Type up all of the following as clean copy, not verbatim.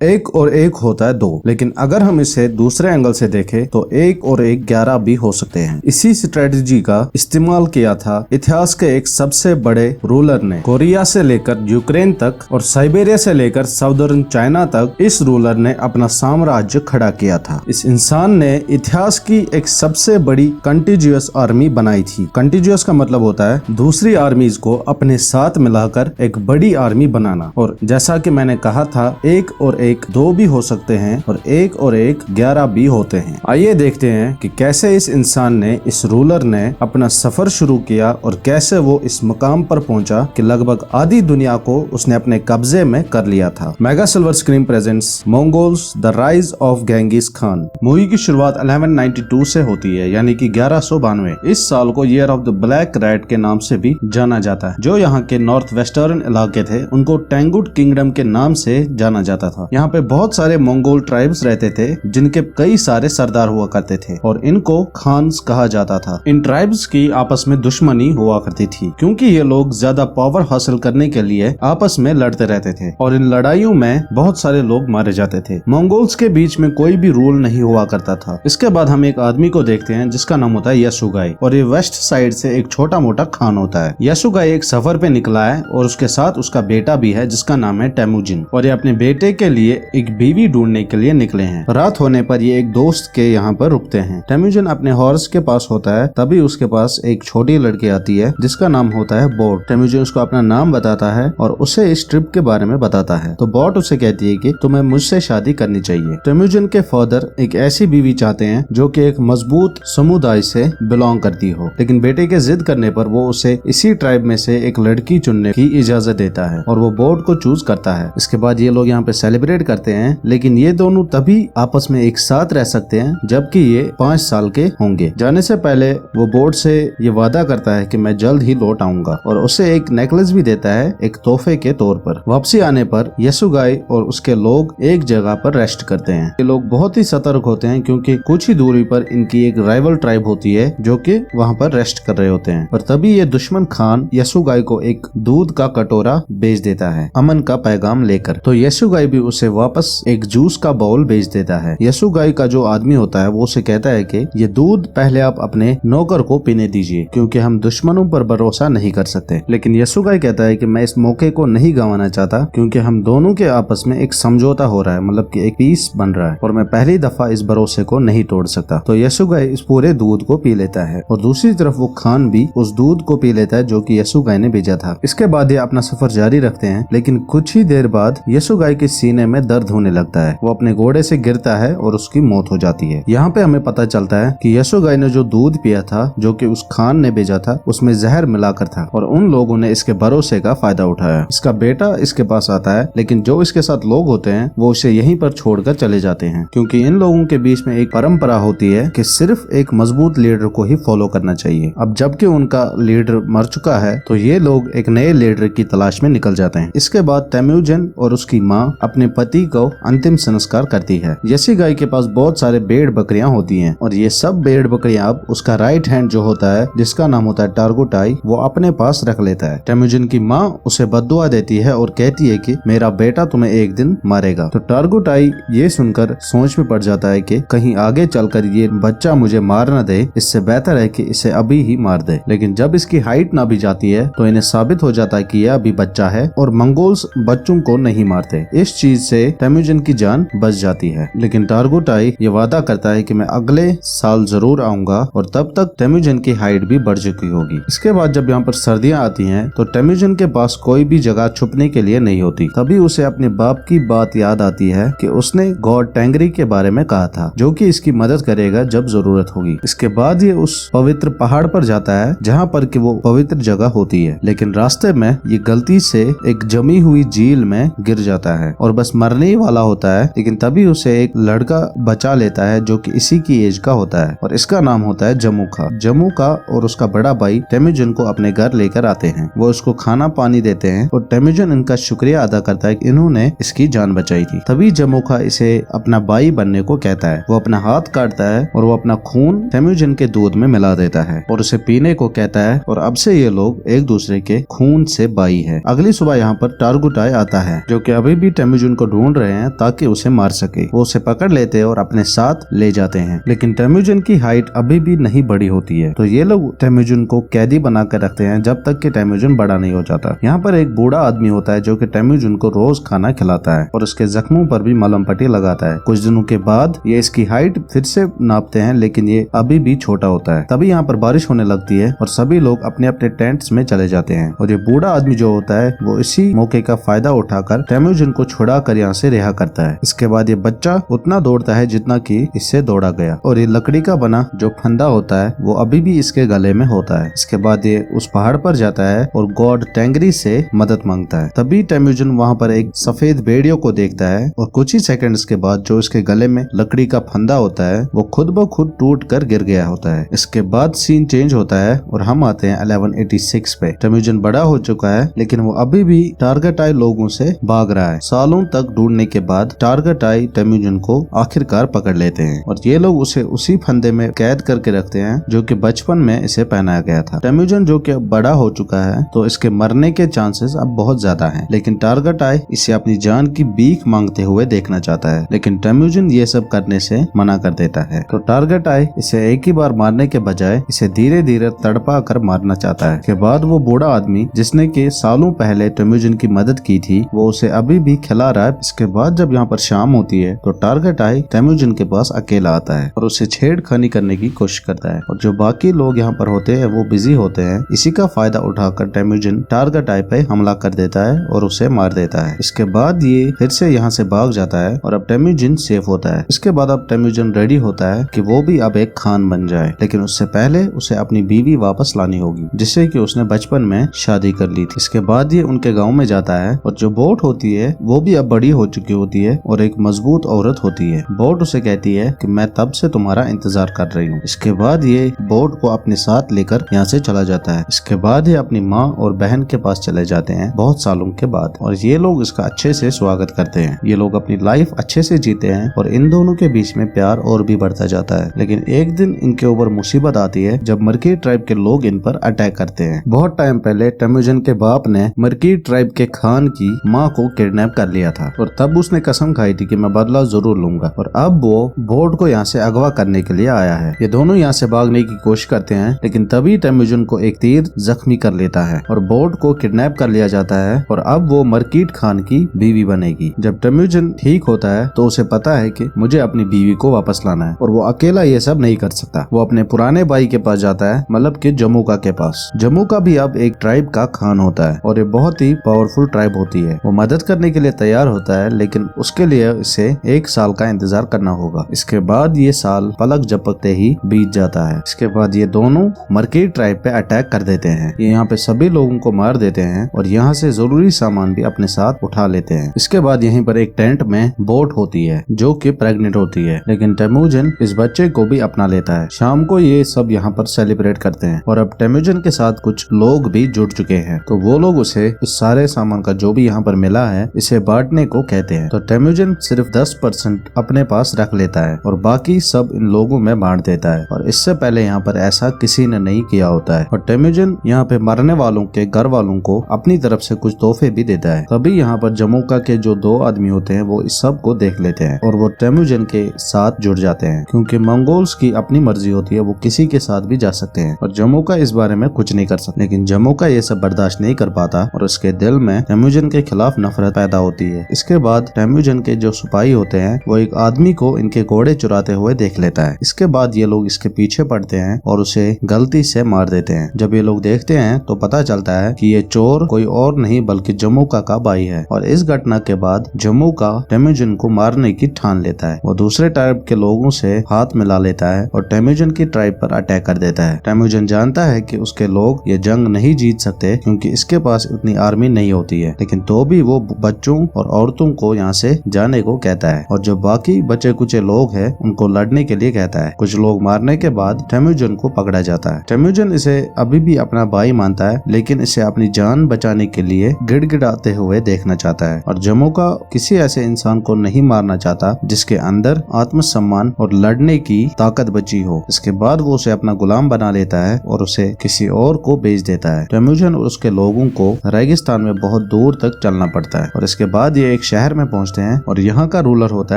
एक और एक होता है 2, लेकिन अगर हम इसे दूसरे एंगल से देखें तो 1 और 1 11 भी हो सकते हैं। इसी स्ट्रेटजी का इस्तेमाल किया था इतिहास के एक सबसे बड़े रूलर ने। कोरिया से लेकर यूक्रेन तक और साइबेरिया से लेकर साउदर्न चाइना तक इस रूलर ने अपना साम्राज्य खड़ा किया था। इस इंसान ने इतिहास की एक सबसे बड़ी कंटिन्यूअस आर्मी बनाई थी। कंटिन्यूअस का मतलब होता है दूसरी आर्मीज को अपने साथ मिलाकर एक बड़ी आर्मी बनाना। और जैसा कि मैंने कहा था 1 और 1 2 भी हो सकते हैं और 1 और 1 11 भी होते हैं। आइए देखते हैं कि कैसे इस इंसान ने, इस रूलर ने अपना सफर शुरू किया और कैसे वो इस मुकाम पर पहुंचा कि लगभग आधी दुनिया को उसने अपने कब्जे में कर लिया था। Mega silver screen presents Mongols the rise of Genghis Khan. Movie की शुरुआत 1192 से होती है, यानी कि 1192। इस साल को year of the black rat के नाम से भी जाना जाता है। जो यहाँ के नॉर्थ वेस्टर्न इलाके थे उनको टेंगुट किंगडम के नाम से जाना जाता था। यहाँ पे बहुत सारे मंगोल ट्राइब्स रहते थे जिनके कई सारे सरदार हुआ करते थे और इनको खान्स कहा जाता था। इन ट्राइब्स की आपस में दुश्मनी हुआ करती थी क्योंकि ये लोग ज्यादा पावर हासिल करने के लिए आपस में लड़ते रहते थे और इन लड़ाइयों में बहुत सारे लोग मारे जाते थे। मंगोल्स के बीच में कोई भी रूल नहीं हुआ करता था। इसके बाद हम एक आदमी को देखते हैं जिसका नाम होता है यसुगाई और ये वेस्ट साइड से एक छोटा मोटा खान होता है। यसुगाई एक सफर पे निकला है और उसके साथ उसका बेटा भी है जिसका नाम है टेमुजिन और ये अपने बेटे के लिए एक बीवी ढूंढने के लिए निकले हैं। रात होने पर ये एक दोस्त के यहाँ पर रुकते हैं। टेमुजिन अपने हॉर्स के पास होता है, तभी उसके पास एक छोटी लड़की आती है जिसका नाम होता है बोट। टेमुजिन उसको अपना नाम बताता है और उसे इस ट्रिप के बारे में बताता है। तो बोट उसे कहती है कि तुम्हें मुझसे शादी करनी चाहिए। टेमुजिन के फादर एक ऐसी बीवी चाहते हैं जो कि एक मजबूत समुदाय से बिलोंग करती हो, लेकिन बेटे के जिद करने पर वो उसे इसी ट्राइब में से एक लड़की चुनने की इजाजत देता है और वो बोट को चूज करता है। इसके बाद ये लोग यहाँ पे सेलिब्रेट करते हैं, लेकिन ये दोनों तभी आपस में एक साथ रह सकते हैं जबकि ये 5 साल के होंगे। जाने से पहले वो बोट से ये वादा करता है कि मैं जल्द ही लौट आऊंगा और उसे एक नेकलेस भी देता है एक तोहफे के तौर पर। वापसी आने पर यसुगाई और उसके लोग एक जगह पर रेस्ट करते हैं। ये लोग बहुत ही सतर्क होते हैं क्योंकि कुछ ही दूरी पर इनकी एक राइवल ट्राइब होती है जो कि वहाँ पर रेस्ट कर रहे होते हैं। और तभी ये दुश्मन खान यसुगाई को एक दूध का कटोरा भेज देता है अमन का पैगाम लेकर। तो यसुगाई भी उसे वापस एक जूस का बाउल भेज देता है। यसुगाई का जो आदमी होता है वो उसे कहता है कि ये दूध पहले आप अपने नौकर को पीने दीजिए क्योंकि हम दुश्मनों पर भरोसा नहीं कर सकते। लेकिन यसुगाई कहता है कि मैं इस मौके को नहीं गंवाना चाहता क्योंकि हम दोनों के आपस में एक समझौता हो रहा है, मतलब कि एक पीस बन रहा है और मैं पहली दफा इस भरोसे को नहीं तोड़ सकता। तो यसुगाई इस पूरे दूध को पी लेता है और दूसरी तरफ वो खान भी उस दूध को पी लेता है जो कि यसुगाई ने भेजा था। इसके बाद ये अपना सफर जारी रखते हैं, लेकिन कुछ ही देर बाद यसुगाई के सीने में दर्द होने लगता है। वो अपने घोड़े से गिरता है और उसकी मौत हो जाती है। यहाँ पे हमें पता चलता है कि यसुगाई ने जो दूध पिया था जो कि उस खान ने भेजा था उसमें जहर मिलाकर था और उन लोगों ने इसके भरोसे का फायदा उठाया। इसका बेटा इसके पास आता है, लेकिन जो इसके साथ लोग होते हैं वो उसे यहीं पर छोड़कर चले जाते हैं क्योंकि इन लोगों के बीच में एक परंपरा होती है कि सिर्फ एक मजबूत लीडर को ही फॉलो करना चाहिए। अब जबकि उनका लीडर मर चुका है तो ये लोग एक नए लीडर की तलाश में निकल जाते हैं। इसके बाद टेमुजिन और उसकी माँ अपने पति को अंतिम संस्कार करती है। यसुगाई के पास बहुत सारे भेड़ बकरियां होती हैं और ये सब भेड़ बकरियां अब उसका राइट हैंड जो होता है जिसका नाम होता है टारगुटाई वो अपने पास रख लेता है। टेमुजिन की माँ उसे बद्दुआ देती है और कहती है कि मेरा बेटा तुम्हें एक दिन मारेगा। तो टारगुटाई ये सुनकर सोच में पड़ जाता है कि कहीं आगे चलकर ये बच्चा मुझे मार न दे, इससे बेहतर है कि इसे अभी ही मार दे। लेकिन जब इसकी हाइट ना भी जाती है तो इन्हें साबित हो जाता है कि यह अभी बच्चा है और मंगोल्स बच्चों को नहीं मारते। इस चीज से टेमुजिन की जान बच जाती है। लेकिन टारगुटाई ये वादा करता है कि मैं अगले साल जरूर आऊंगा और तब तक टेमुजिन की हाइट भी बढ़ चुकी होगी। इसके बाद जब यहाँ पर सर्दियाँ आती हैं तो टेमुजिन के पास कोई भी जगह छुपने के लिए नहीं होती। तभी उसे अपने बाप की बात याद आती है कि उसने गॉड टेंगरी के बारे में कहा था जो कि इसकी मदद करेगा जब जरूरत होगी। इसके बाद ये उस पवित्र पहाड़ पर जाता है जहाँ पर कि वो पवित्र जगह होती है, लेकिन रास्ते में ये गलती से एक जमी हुई झील में गिर जाता है और बस मरने ही वाला होता है। लेकिन तभी उसे एक लड़का बचा लेता है जो कि इसी की एज का होता है और इसका नाम होता है जमुखा। जमुखा और उसका बड़ा भाई टेमुजिन को अपने घर लेकर आते हैं। वो उसको खाना पानी देते हैं और टेमुजिन इनका शुक्रिया अदा करता है कि इन्होंने इसकी जान बचाई थी। तभी जमुखा इसे अपना भाई बनने को कहता है। वो अपना हाथ काटता है और वो अपना खून टेमुजिन के दूध में मिला देता है और उसे पीने को कहता है और अब से ये लोग एक दूसरे के खून से भाई है। अगली सुबह यहाँ पर टारगुटाई आता है जो कि अभी भी टेमुजिन को ढूंढ रहे हैं ताकि उसे मार सके। वो उसे पकड़ लेते हैं और अपने साथ ले जाते हैं, लेकिन टेम्युजिन की हाइट अभी भी नहीं बड़ी होती है, तो ये लोग टेम्युजिन को कैदी बना कर रखते हैं जब तक कि टेम्युजिन बड़ा नहीं हो जाता। यहाँ पर एक बूढ़ा आदमी होता है जो कि टेम्युजिन को रोज खाना खिलाता है और उसके जख्मों पर भी मलहम पट्टी लगाता है। कुछ दिनों के बाद ये इसकी हाइट फिर से नापते हैं, लेकिन ये अभी भी छोटा होता है। तभी यहाँ पर बारिश होने लगती है और सभी लोग अपने अपने टेंट्स में चले जाते हैं और ये बूढ़ा आदमी जो होता है वो इसी मौके का फायदा उठाकर टेम्युजिन को छुड़ा कर यहाँ से रिहा करता है। इसके बाद ये बच्चा उतना दौड़ता है जितना कि इससे दौड़ा गया और ये लकड़ी का बना जो फंदा होता है वो अभी भी इसके गले में होता है। इसके बाद ये उस पहाड़ पर जाता है और गॉड टेंगरी से मदद मांगता है। तभी टेम्युजिन वहाँ पर एक सफेद भेड़ियों को देखता है और कुछ ही सेकंड्स के बाद जो इसके गले में लकड़ी का फंदा होता है वो खुद ब खुद टूट कर गिर गया होता है। इसके बाद सीन चेंज होता है और हम आते हैं 1186 पे। टेम्युजिन बड़ा हो चुका है लेकिन वो अभी भी टारगेट आई लोगों से भाग रहा है। सालों तक ढूंढने के बाद टारगेट आई टेम्युजिन को आखिरकार पकड़ लेते हैं और ये लोग उसे उसी फंदे में कैद करके रखते हैं जो कि बचपन में इसे पहनाया गया था। टेम्युजिन जो कि बड़ा हो चुका है तो इसके मरने के चांसेस अब बहुत ज्यादा हैं, लेकिन टारगेट आई इसे अपनी जान की भीख मांगते हुए देखना चाहता है, लेकिन टेम्युजिन ये सब करने से मना कर देता है। तो टारगेट आई इसे एक ही बार मारने के बजाय इसे धीरे धीरे तड़पा कर मारना चाहता है। इसके बाद वो बूढ़ा आदमी जिसने कि सालों पहले टेम्युजिन की मदद की थी वो उसे अभी भी खिला रहा है। इसके बाद जब यहाँ पर शाम होती है तो टारगेट आई टेम्युजिन के पास अकेला आता है और उसे छेड़खानी करने की कोशिश करता है और जो बाकी लोग यहाँ पर होते हैं वो बिजी होते हैं। इसी का फायदा उठाकर टेम्युजिन टारगेट आई पे हमला कर देता है और उसे मार देता है। इसके बाद ये फिर से यहाँ से भाग जाता है और अब टेम्युजिन सेफ होता है। इसके बाद अब टेम्युजिन रेडी होता है कि वो भी अब एक खान बन जाए, लेकिन उससे पहले उसे अपनी बीवी वापस लानी होगी जिससे कि उसने बचपन में शादी कर ली थी। इसके बाद ये उनके गाँव में जाता है और जो बोट होती है वो भी अब बड़ी हो चुकी होती है और एक मजबूत औरत होती है। बोट उसे कहती है कि मैं तब से तुम्हारा इंतजार कर रही हूँ। इसके बाद ये बोट को अपने साथ लेकर यहाँ से चला जाता है। इसके बाद ये अपनी माँ और बहन के पास चले जाते हैं बहुत सालों के बाद और ये लोग इसका अच्छे से स्वागत करते हैं। ये लोग अपनी लाइफ अच्छे से जीते हैं और इन दोनों के बीच में प्यार और भी बढ़ता जाता है। लेकिन एक दिन इनके ऊपर मुसीबत आती है जब मरकी ट्राइब के लोग इन पर अटैक करते हैं। बहुत टाइम पहले टेम्युजिन के बाप ने मरकी ट्राइब के खान की माँ को किडनैप कर लिया था और तब उसने कसम खाई थी कि मैं बदला जरूर लूंगा और अब वो बोट को यहाँ से अगवा करने के लिए आया है। ये दोनों यहाँ से भागने की कोशिश करते हैं लेकिन तभी टेम्युजिन को एक तीर जख्मी कर लेता है और बोट को किडनैप कर लिया जाता है और अब वो मरकीट खान की बीवी बनेगी। जब टेम्युजिन ठीक होता है तो उसे पता है कि मुझे अपनी बीवी को वापस लाना है और वो अकेला ये सब नहीं कर सकता। वो अपने पुराने भाई के पास जाता है, मतलब कि जमुका के पास। जमुका भी अब एक ट्राइब का खान होता है और ये बहुत ही पावरफुल ट्राइब होती है। वो मदद करने के लिए तैयार होता है लेकिन उसके लिए इसे 1 साल का इंतजार करना होगा। इसके बाद ये साल पलक झपकते ही बीत जाता है। इसके बाद ये दोनों मरकी ट्राइब पे अटैक कर देते हैं। ये यहाँ पे सभी लोगों को मार देते हैं और यहाँ से जरूरी सामान भी अपने साथ उठा लेते हैं। इसके बाद यहीं पर एक टेंट में बोट होती है जो कि प्रेग्नेंट होती है, लेकिन टेम्युजिन इस बच्चे को भी अपना लेता है। शाम को ये सब यहाँ पर सेलिब्रेट करते हैं और अब टेम्युजिन के साथ कुछ लोग भी जुड़ चुके हैं, तो वो लोग उसे इस सारे सामान का जो भी यहाँ पर मिला है इसे बांटने को कहते हैं। तो टेम्युजिन सिर्फ 10% अपने पास रख लेता है और बाकी सब इन लोगों में बांट देता है और इससे पहले यहाँ पर ऐसा किसी ने नहीं किया होता है। और टेम्युजिन यहाँ पे मरने वालों के घर वालों को अपनी तरफ से कुछ तोहफे भी देता है। तभी यहाँ पर जमुका के जो 2 आदमी होते हैं वो इस सब को देख लेते हैं और वो टेम्युजिन के साथ जुड़ जाते हैं, क्योंकि मंगोल्स की अपनी मर्जी होती है, वो किसी के साथ भी जा सकते हैं और जमुका इस बारे में कुछ नहीं कर सकता। लेकिन जमुका ये सब बर्दाश्त नहीं कर पाता और उसके दिल में टेम्युजिन के खिलाफ नफरत पैदा होती है। इसके बाद टेम्युजिन के जो सिपाही होते हैं वो एक आदमी को इनके घोड़े चुराते हुए देख लेता है। इसके बाद ये लोग इसके पीछे पड़ते हैं और उसे गलती से मार देते हैं। जब ये लोग देखते हैं तो पता चलता है कि ये चोर कोई और नहीं बल्कि जमुका का भाई है और इस घटना के बाद जमुका टेम्युजिन को मारने की ठान लेता है। वो दूसरे ट्राइब के लोगों से हाथ मिला लेता है और टेम्युजिन की ट्राइब पर अटैक कर देता है। टेम्युजिन जानता है कि उसके लोग ये जंग नहीं जीत सकते क्योंकि इसके पास उतनी आर्मी नहीं होती है, लेकिन तो भी वो बच्चों और औरतों को यहाँ से जाने को कहता है और जो बाकी बचे कुचे लोग हैं उनको लड़ने के लिए कहता है। कुछ लोग मारने के बाद टेम्युजिन को पकड़ा जाता है। टेम्युजिन इसे अभी भी अपना भाई मानता है लेकिन इसे अपनी जान बचाने के लिए गिड़गिड़ाते हुए देखना चाहता है और जमुका किसी ऐसे इंसान को नहीं मारना चाहता जिसके अंदर आत्मसम्मान और लड़ने की ताकत बची हो। इसके बाद वो उसे अपना गुलाम बना लेता है और उसे किसी और को बेच देता है। टेम्युजिन और उसके लोगों को रेगिस्तान में बहुत दूर तक चलना पड़ता है और इसके बाद ये एक एक शहर में पहुंचते हैं और यहाँ का रूलर होता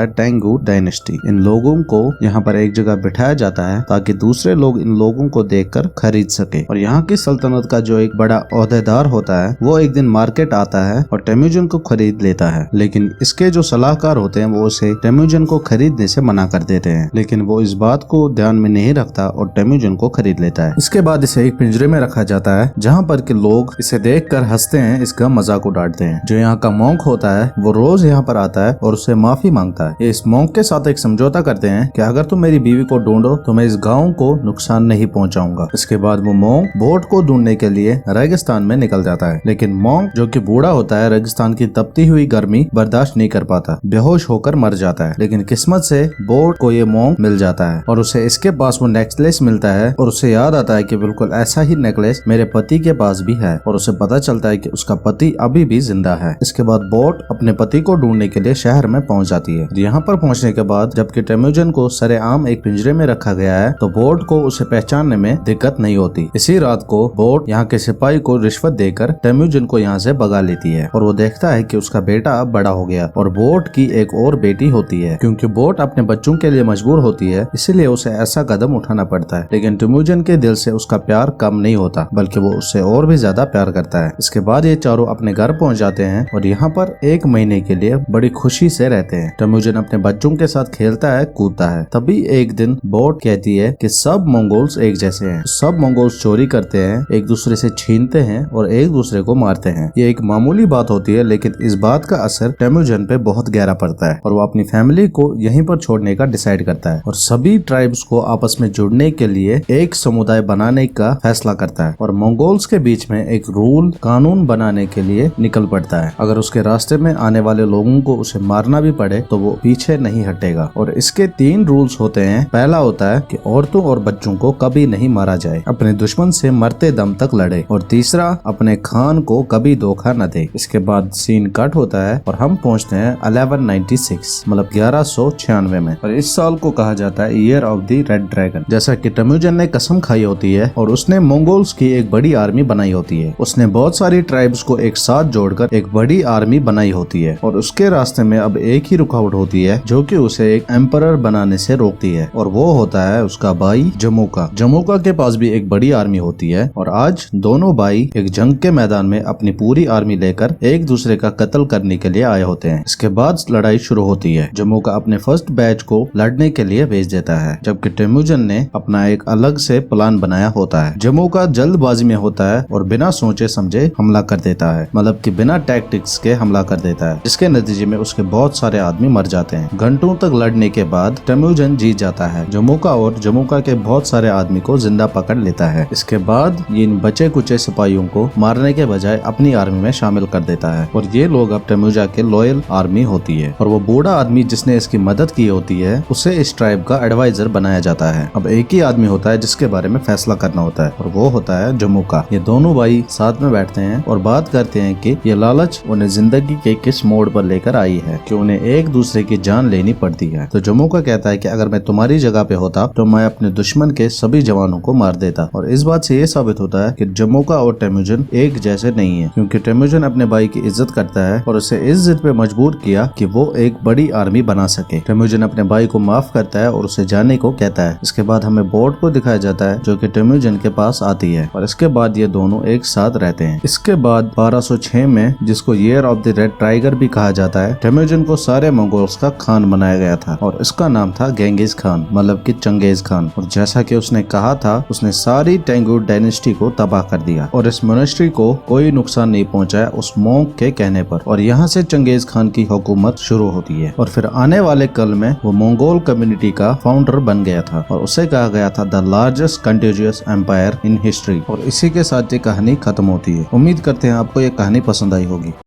है टेंगू डायनेस्टी। इन लोगों को यहाँ पर एक जगह बिठाया जाता है ताकि दूसरे लोग इन लोगों को देखकर खरीद सके। और यहाँ की सल्तनत का जो एक बड़ा ओहदेदार होता है वो एक दिन मार्केट आता है और टेम्युजिन को खरीद लेता है, लेकिन इसके जो सलाहकार होते हैं वो उसे टेम्युजिन को खरीदने से मना कर देते हैं। लेकिन वो इस बात को ध्यान में नहीं रखता और टेम्युजिन को खरीद लेता है। इसके बाद इसे एक पिंजरे में रखा जाता है जहाँ पर के लोग इसे देखकर हंसते हैं, इसका मजाक उड़ाते हैं। जो यहाँ का मॉन्क होता है वो रोज यहाँ पर आता है और उससे माफी मांगता है। ये इस मॉन्क के साथ एक समझौता करते हैं कि अगर तुम मेरी बीवी को ढूंढो तो मैं इस गाँव को नुकसान नहीं पहुँचाऊंगा। इसके बाद वो मॉन्क बोट को ढूंढने के लिए रेगिस्तान में निकल जाता है, लेकिन मॉन्क जो कि बूढ़ा होता है रेगिस्तान की तपती हुई गर्मी बर्दाश्त नहीं कर पाता, बेहोश होकर मर जाता है। लेकिन किस्मत से बोट को ये मॉन्क मिल जाता है और उसे इसके पास वो नेकलेस मिलता है और उसे याद आता है कि बिल्कुल ऐसा ही नेकलेस मेरे पति के पास भी है और उसे पता चलता है कि उसका पति अभी भी जिंदा है। इसके बाद बोट अपने पति को ढूंढने के लिए शहर में पहुंच जाती है। यहाँ पर पहुंचने के बाद जबकि टेम्युजिन को सरेआम एक पिंजरे में रखा गया है तो बोट को उसे पहचानने में दिक्कत नहीं होती। इसी रात को बोट यहाँ के सिपाही को रिश्वत देकर टेम्युजिन को यहाँ से भगा लेती है और वो देखता है कि उसका बेटा अब बड़ा हो गया और बोट की एक और बेटी होती है। क्योंकि बोट अपने बच्चों के लिए मजबूर होती है इसीलिए उसे ऐसा कदम उठाना पड़ता है, लेकिन टेम्युजिन के दिल से उसका प्यार कम नहीं होता बल्कि वो उससे और भी ज्यादा प्यार करता है। इसके बाद ये चारों अपने घर पहुंच जाते हैं और यहाँ पर एक महीने के लिए बड़ी खुशी से रहते हैं। टेम्युजिन अपने बच्चों के साथ खेलता है, कूदता है। तभी एक दिन बोट कहती है कि सब मंगोल्स एक जैसे हैं, सब मंगोल्स चोरी करते हैं, एक दूसरे से छीनते हैं और एक दूसरे को मारते हैं। ये एक मामूली बात होती है लेकिन इस बात का असर टेम्युजिन पे बहुत गहरा पड़ता है और वो अपनी फैमिली को यहीं पर छोड़ने का डिसाइड करता है और सभी ट्राइब्स को आपस में जुड़ने के लिए एक समुदाय बनाने का फैसला करता है और मंगोल्स के बीच में एक रूल कानून बनाने के लिए निकल पड़ता है। अगर उसके रास्ते में आने वाले लोगों को उसे मारना भी पड़े तो वो पीछे नहीं हटेगा। और इसके 3 रूल्स होते हैं। पहला होता है कि औरतों और बच्चों को कभी नहीं मारा जाए, अपने दुश्मन से मरते दम तक लड़े, और तीसरा अपने खान को कभी धोखा न दे। इसके बाद सीन कट होता है और हम पहुंचते हैं 1196 मतलब 1196 में और इस साल को कहा जाता है year of the red dragon. जैसा कि टेम्युजिन ने कसम खाई होती है और उसने मंगोल्स की एक बड़ी आर्मी बनाई होती है। उसने बहुत सारी ट्राइब्स को एक साथ जोड़कर एक बड़ी आर्मी बनाई होती है और उसके रास्ते में अब एक ही रुकावट होती है जो कि उसे एक एम्परर बनाने से रोकती है और वो होता है उसका भाई जमुका। जमुका के पास भी एक बड़ी आर्मी होती है और आज दोनों भाई एक जंग के मैदान में अपनी पूरी आर्मी लेकर एक दूसरे का कत्ल करने के लिए आए होते हैं। इसके बाद लड़ाई शुरू होती है। जमुका अपने फर्स्ट बैच को लड़ने के लिए भेज देता है जबकि टेम्युजिन ने अपना एक अलग से प्लान बनाया होता है। जमुका जल्दबाजी में होता है और बिना सोचे समझे हमला कर देता है, मतलब कि बिना टैक्टिक्स के हमला कर देता है, जिसके नतीजे में उसके बहुत सारे आदमी मर जाते हैं। घंटों तक लड़ने के बाद टेम्युजिन जीत जाता है। जमुका और जमुका के बहुत सारे आदमी को जिंदा पकड़ लेता है। इसके बाद ये इन बचे कुचे सिपाहियों को मारने के बजाय अपनी आर्मी में शामिल कर देता है और ये लोग अब टेम्युजिन के लॉयल आर्मी होती है। और वो बूढ़ा आदमी जिसने इसकी मदद की होती है उसे इस ट्राइब का एडवाइजर बनाया जाता है। अब एक ही आदमी होता है जिसके बारे में फैसला करना होता है और वो होता है जमुका। ये दोनों भाई साथ में बैठते हैं और बात करते हैं कि ये लालच उन्हें जिंदगी के किस मोड़ पर लेकर आई है कि उन्हें एक दूसरे की जान लेनी पड़ती है। तो जमुका कहता है कि अगर मैं तुम्हारी जगह पे होता तो मैं अपने दुश्मन के सभी जवानों को मार देता। और इस बात से ये साबित होता है कि जमुका और टेम्युजिन एक जैसे नहीं है, क्योंकि टेम्युजिन अपने भाई की इज्जत करता है और उसे इस जिद पे मजबूर किया कि वो एक बड़ी आर्मी बना सके। टेम्युजिन अपने भाई को माफ करता है और उसे जाने को कहता है। इसके बाद हमें बोट को दिखाया जाता है जो कि टेम्युजिन के पास आती है और इसके बाद ये दोनों एक साथ रहते हैं। इसके बाद 1206 में, जिसको year of the red tiger भी कहा जाता है, टेम्युजिन को सारे मंगोल्स का खान बनाया गया था और इसका नाम था गेंगिस खान, मतलब कि चंगेज खान। और जैसा कि उसने कहा था उसने सारी टेंगू डायनेस्टी को तबाह कर दिया और इस मोनेस्ट्री को कोई नुकसान नहीं पहुंचाया उस मॉन्क के कहने पर। और यहाँ से चंगेज खान की हुकूमत शुरू होती है और फिर आने वाले कल में वो मंगोल कम्युनिटी का फाउंडर बन गया था और उसे कहा गया था the largest continuous empire in history. और इसी के साथ ये कहानी खत्म होती है। उम्मीद करते हैं आपको ये कहानी पसंद आई होगी।